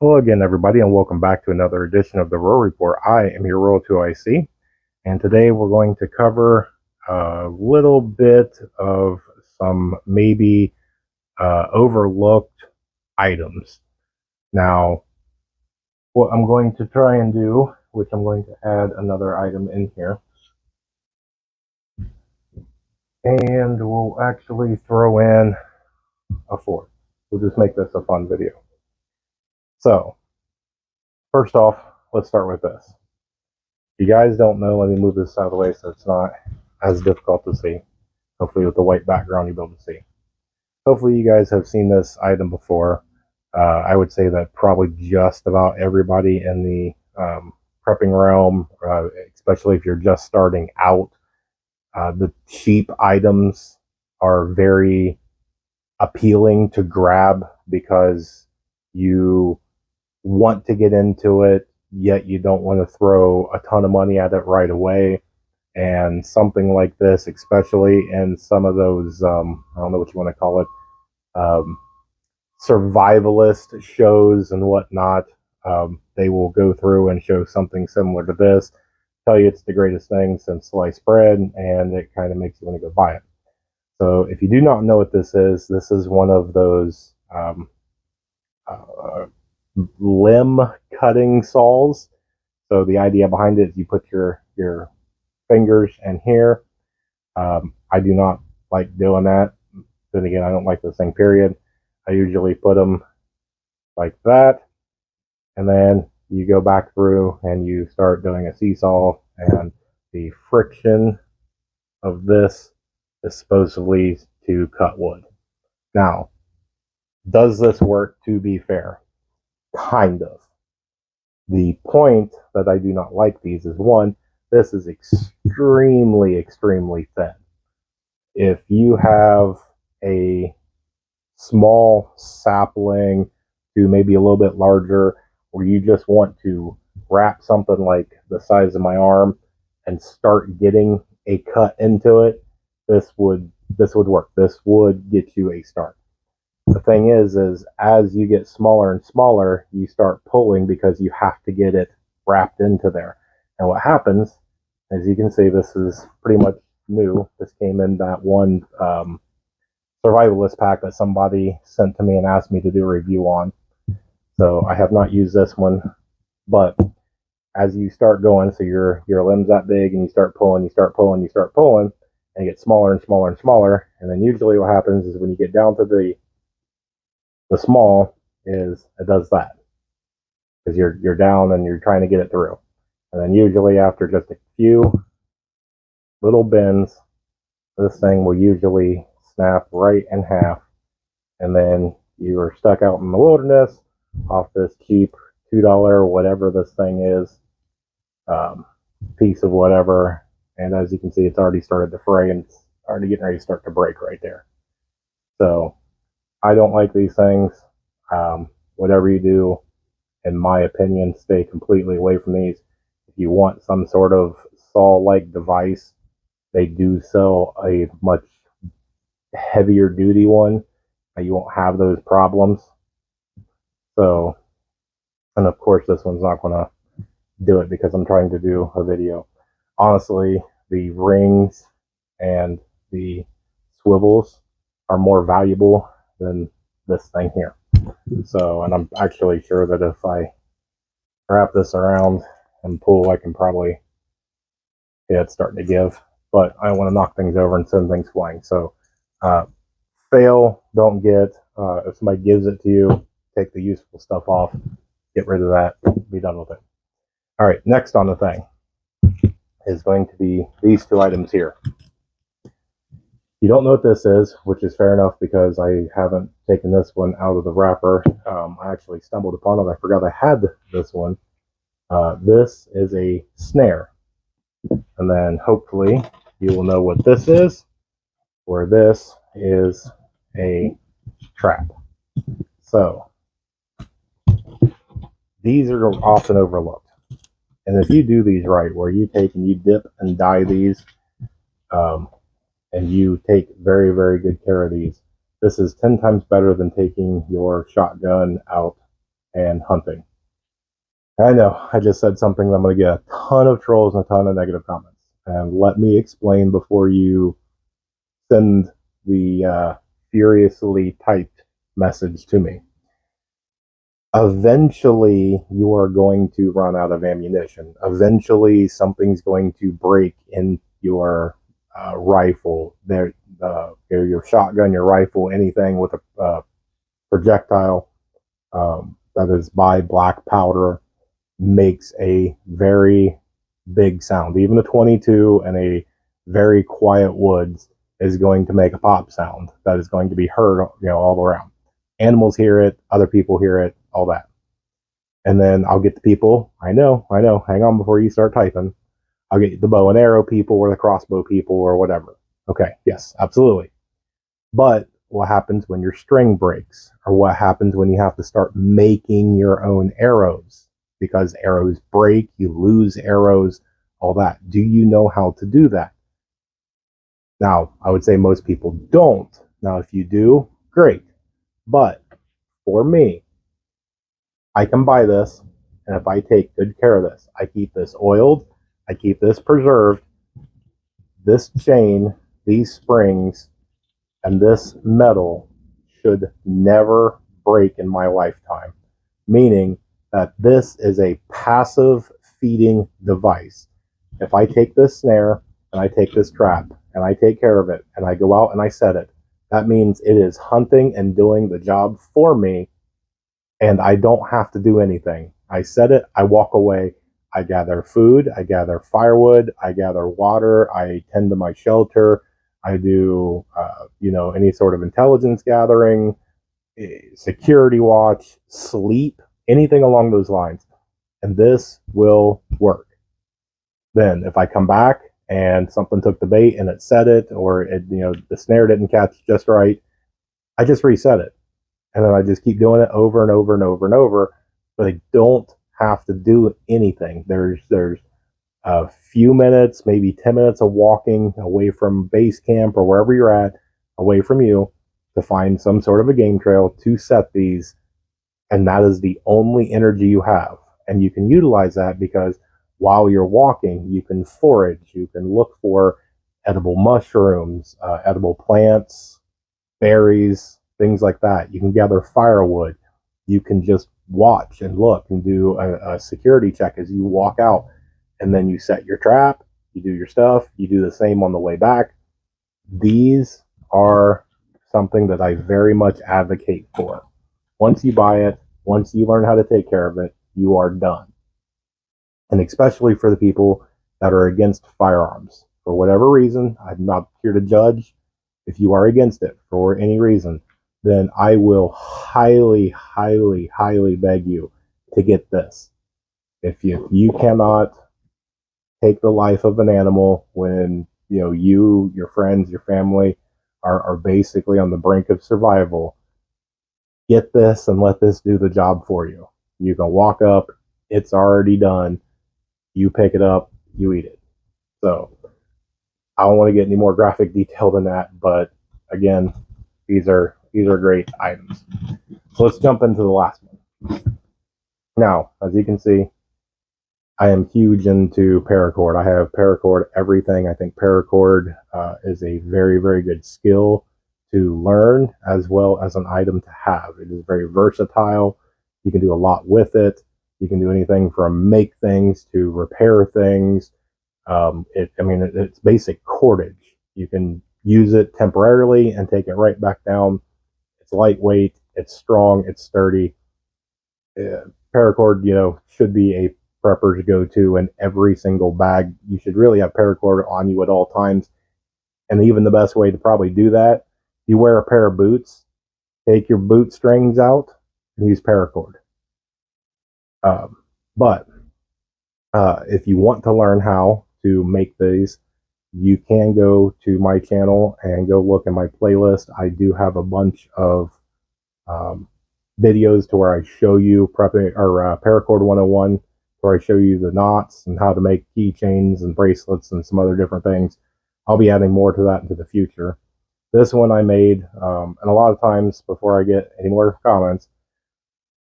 Hello again, everybody, and welcome back to another edition of the Row Report. I am your Royal 2IC, and today we're going to cover a little bit of some maybe overlooked items. Now, what I'm going to try and do, which I'm going to add another item in here, and we'll actually throw in a fourth. We'll just make this a fun video. So, first off, let's start with this. If you guys don't know, let me move this out of the way so it's not as difficult to see. Hopefully with the white background you'll be able to see. Hopefully you guys have seen this item before. I would say that probably just about everybody in the prepping realm, especially if you're just starting out, the cheap items are very appealing to grab because you want to get into it, yet you don't want to throw a ton of money at it right away. And something like this, especially in some of those, I don't know what you want to call it, um, survivalist shows and whatnot, they will go through and show something similar to this, tell you it's the greatest thing since sliced bread, and it kind of makes you want to go buy it. So if you do not know what this is one of those uh, limb cutting saws. So the idea behind it is you put your fingers in here. I do not like doing that. Then again, I don't like this thing, period. I usually put them like that, and then you go back through and you start doing a seesaw, and the friction of this is supposedly to cut wood. Now, does this work? To be fair, kind of. The point that I do not like these is one, this is extremely thin. If you have a small sapling to maybe a little bit larger, where you just want to wrap something like the size of my arm and start getting a cut into it, this would work. This would get you a start. The thing is as you get smaller and smaller, you start pulling because you have to get it wrapped into there. And what happens, as you can see, this is pretty much new. This came in that one survivalist pack that somebody sent to me and asked me to do a review on. So I have not used this one, but as you start going, so your limb's that big, and you start pulling, and it gets smaller and smaller and smaller. And then usually what happens is when you get down to the small, is it does that because you're down and you're trying to get it through. And then usually after just a few little bends, this thing will usually snap right in half, and then you are stuck out in the wilderness off this cheap $2 whatever this thing is, um, piece of whatever. And as you can see, it's already started to fray and it's already getting ready to start to break right there. So I don't like these things. Whatever you do, in my opinion, stay completely away from these. If you want some sort of saw-like device, they do sell a much heavier duty one. You won't have those problems. So, and of course, this one's not going to do it because I'm trying to do a video. Honestly, the rings and the swivels are more valuable than this thing here. So, and I'm actually sure that if I wrap this around and pull, I can probably, yeah, it's starting to give, but I don't want to knock things over and send things flying. So, fail, don't get. If somebody gives it to you, take the useful stuff off, get rid of that, be done with it. All right, next on the thing is going to be these two items here. You don't know what this is, which is fair enough because I haven't taken this one out of the wrapper. I actually stumbled upon it. I forgot I had this one. This is a snare. And then hopefully you will know what this is, where this is a trap. So these are often overlooked. And if you do these right, where you take and you dip and dye these, um, and you take very good care of these, this is 10 times better than taking your shotgun out and hunting. I know, I just said something that I'm going to get a ton of trolls and a ton of negative comments. And let me explain before you send the furiously typed message to me. Eventually, you are going to run out of ammunition. Eventually, something's going to break in your rifle, your shotgun, your rifle, anything with a projectile that is by black powder makes a very big sound. Even a 22 and a very quiet woods is going to make a pop sound that is going to be heard, all around. Animals hear it, other people hear it, all that. And then I'll get the people, I know, hang on before you start typing. I'll get the bow and arrow people or the crossbow people or whatever. Okay, yes, absolutely. But what happens when your string breaks? Or what happens when you have to start making your own arrows? Because arrows break, you lose arrows, all that. Do you know how to do that? Now, I would say most people don't. Now, if you do, great. But for me, I can buy this, and if I take good care of this, I keep this oiled, I keep this preserved, this chain, these springs, and this metal should never break in my lifetime. Meaning that this is a passive feeding device. If I take this snare and I take this trap and I take care of it and I go out and I set it, that means it is hunting and doing the job for me, and I don't have to do anything. I set it, I walk away, I gather food, I gather firewood, I gather water, I tend to my shelter, I do, any sort of intelligence gathering, security watch, sleep, anything along those lines. And this will work. Then if I come back and something took the bait and it set it, or the snare didn't catch just right, I just reset it. And then I just keep doing it over and over and over and over. But I don't have to do anything. There's a few minutes, maybe 10 minutes of walking away from base camp or wherever you're at, away from you, to find some sort of a game trail to set these. And that is the only energy you have. And you can utilize that because while you're walking, you can forage, you can look for edible mushrooms, edible plants, berries, things like that. You can gather firewood. You can just watch and look and do a security check as you walk out. And then you set your trap, you do your stuff, you do the same on the way back. These are something that I very much advocate for. Once you buy it, once you learn how to take care of it, you are done. And especially for the people that are against firearms. For whatever reason, I'm not here to judge. If you are against it for any reason, then I will highly, highly, highly beg you to get this. If you cannot take the life of an animal when you, your friends, your family are basically on the brink of survival, get this and let this do the job for you. You can walk up, it's already done. You pick it up, you eat it. So I don't want to get any more graphic detail than that, but again, these are great items. So let's jump into the last one. Now, as you can see, I am huge into paracord. I have paracord everything. I think paracord is a very, very good skill to learn as well as an item to have. It is very versatile. You can do a lot with it. You can do anything from make things to repair things. It's basic cordage. You can use it temporarily and take it right back down. It's lightweight. It's strong. It's sturdy. Paracord, should be a prepper's go-to in every single bag. You should really have paracord on you at all times. And even the best way to probably do that, you wear a pair of boots, take your boot strings out, and use paracord. But if you want to learn how to make these, you can go to my channel and go look at my playlist. I do have a bunch of videos to where I show you prepping or paracord 101, where I show you the knots and how to make keychains and bracelets and some other different things. I'll be adding more to that into the future. This one I made, and a lot of times before I get any more comments,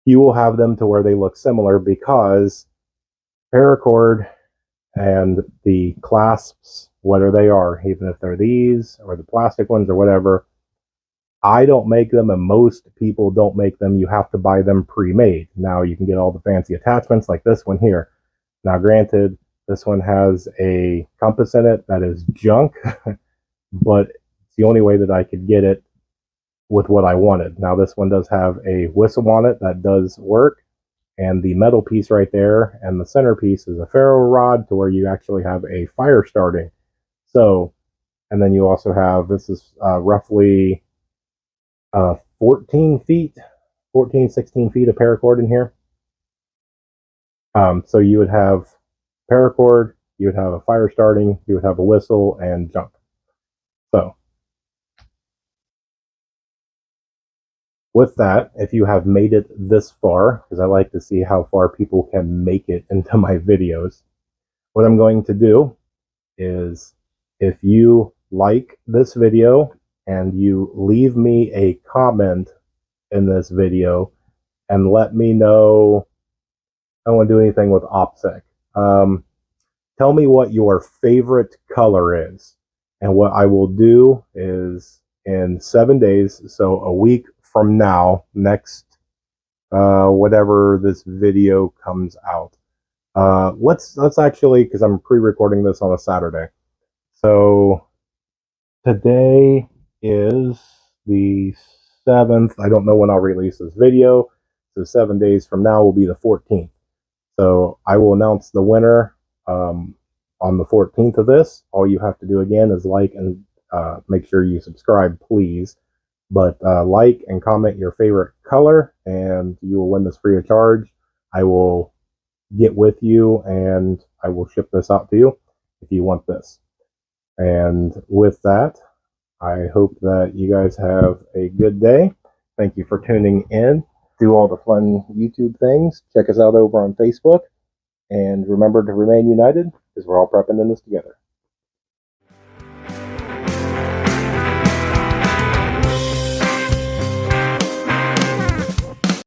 you will have them to where they look similar, because paracord and the clasps, whether they are, even if they're these or the plastic ones or whatever, I don't make them, and most people don't make them. You have to buy them pre-made. Now you can get all the fancy attachments like this one here. Now granted, this one has a compass in it that is junk, but it's the only way that I could get it with what I wanted. Now this one does have a whistle on it that does work, and the metal piece right there and the center piece is a ferro rod to where you actually have a fire starting. So, and then you also have, this is roughly 14 feet, 14, 16 feet of paracord in here. So you would have paracord, you would have a fire starting, you would have a whistle, and junk. So with that, if you have made it this far, because I like to see how far people can make it into my videos, what I'm going to do is, if you like this video and you leave me a comment in this video and let me know, I don't want to do anything with OPSEC. Tell me what your favorite color is. And what I will do is, in 7 days, so a week from now, next, whatever this video comes out. Let's actually, because I'm pre-recording this on a Saturday. So today is the 7th. I don't know when I'll release this video. So 7 days from now will be the 14th. So I will announce the winner on the 14th of this. All you have to do again is like and make sure you subscribe, please. But like and comment your favorite color, and you will win this free of charge. I will get with you, and I will ship this out to you if you want this. And with that, I hope that you guys have a good day. Thank you for tuning in. Do all the fun YouTube things. Check us out over on Facebook. And remember to remain united, because we're all prepping in this together.